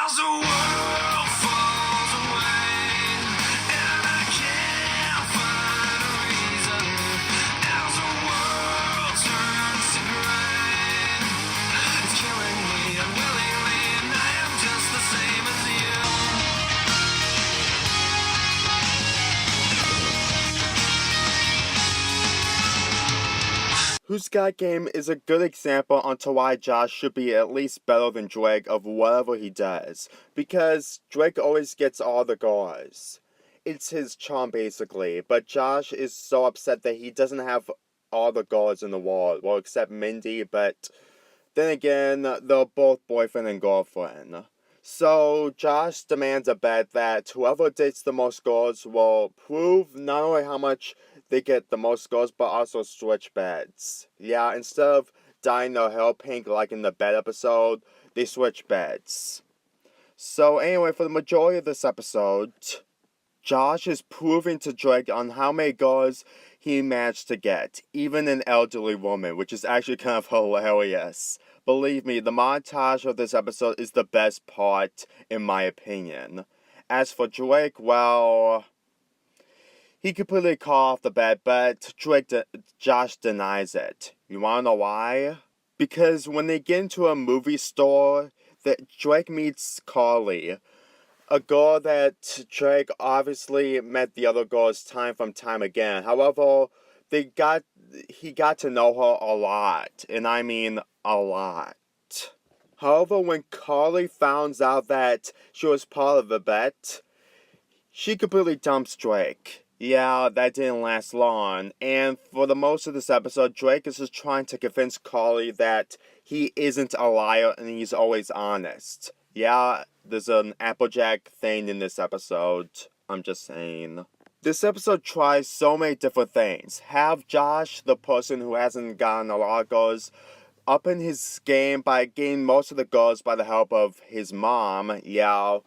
As the world falls away, and I can't find a reason. As the world turns to gray, it's killing me unwillingly, and I am just the same as you. Who's Got Game is a good example onto why Josh should be at least better than Drake of whatever he does, because Drake always gets all the guys. It's his charm basically, but Josh is so upset that he doesn't have all the girls in the world, well except Mindy, but then again, they're both boyfriend and girlfriend. So Josh demands a bet that whoever dates the most girls will prove not only how much they get the most girls, but also switch beds. Yeah, instead of dyeing their hair pink like in the bed episode, they switch beds. So anyway, for the majority of this episode, Josh is proving to Drake on how many girls he managed to get, even an elderly woman, which is actually kind of hilarious. Believe me, the montage of this episode is the best part, in my opinion. As for Drake, well, he completely caught off the bet, but Josh denies it. You wanna know why? Because when they get into a movie store, Drake meets Carly, a girl that Drake obviously met the other girls time from time again. However, he got to know her a lot, and I mean a lot. However, when Carly finds out that she was part of the bet, she completely dumps Drake. Yeah, that didn't last long, and for the most of this episode, Drake is just trying to convince Carly that he isn't a liar and he's always honest. Yeah, there's an Applejack thing in this episode, I'm just saying. This episode tries so many different things. Have Josh, the person who hasn't gotten a lot of girls, up in his game by getting most of the girls by the help of his mom. Yeah,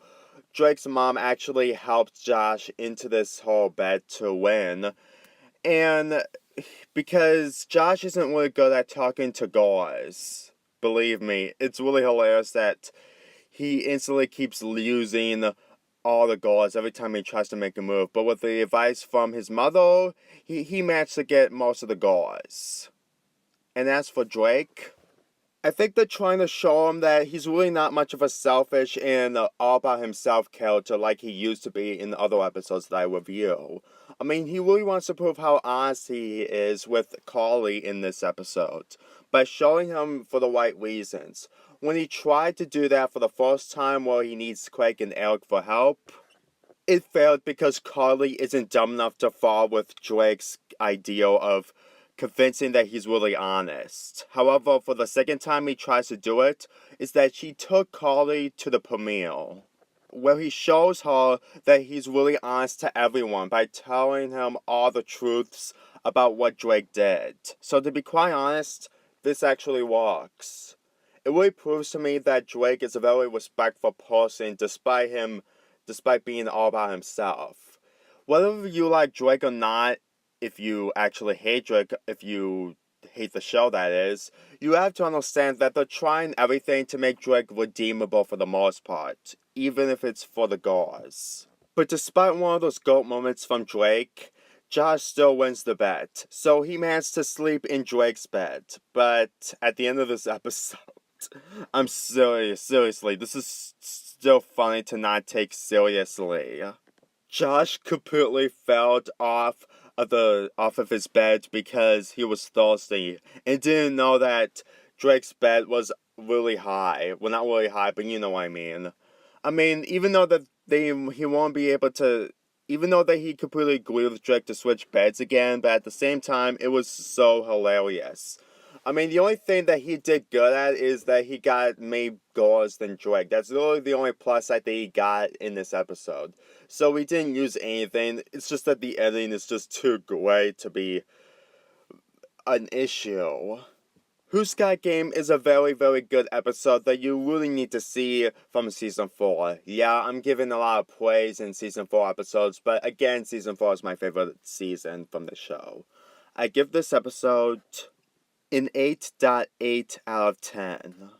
Drake's mom actually helped Josh into this whole bet to win. And because Josh isn't really good at talking to guys, believe me, it's really hilarious that he instantly keeps losing all the guys every time he tries to make a move. But with the advice from his mother, he managed to get most of the guys. And as for Drake, I think they're trying to show him that he's really not much of a selfish and all about himself character like he used to be in the other episodes that I review. I mean, he really wants to prove how honest he is with Carly in this episode, by showing him for the right reasons. When he tried to do that for the first time where he needs Craig and Eric for help, it failed because Carly isn't dumb enough to fall with Drake's ideal of convincing that he's really honest. However, for the second time he tries to do it, is that she took Carly to the premiere, where he shows her that he's really honest to everyone by telling him all the truths about what Drake did. So to be quite honest, this actually works. It really proves to me that Drake is a very respectful person despite being all about himself. Whether you like Drake or not, if you actually hate Drake, if you hate the show that is, you have to understand that they're trying everything to make Drake redeemable for the most part, even if it's for the girls. But despite one of those GOAT moments from Drake, Josh still wins the bet, so he managed to sleep in Drake's bed. But at the end of this episode, I'm serious, seriously, this is still funny to not take seriously. Josh completely fell off of his bed because he was thirsty and didn't know that Drake's bed was really high. Well, not really high, but you know what I mean. I mean, even though that he won't be able to, even though that he completely agreed with Drake to switch beds again, but at the same time, it was so hilarious. I mean, the only thing that he did good at is that he got made girls than Drake. That's literally the only plus side that he got in this episode. So we didn't use anything. It's just that the editing is just too great to be an issue. Who's Got Game is a very, very good episode that you really need to see from Season 4. Yeah, I'm giving a lot of praise in Season 4 episodes, but again, Season 4 is my favorite season from the show. I give this episode an 8.8 out of 10.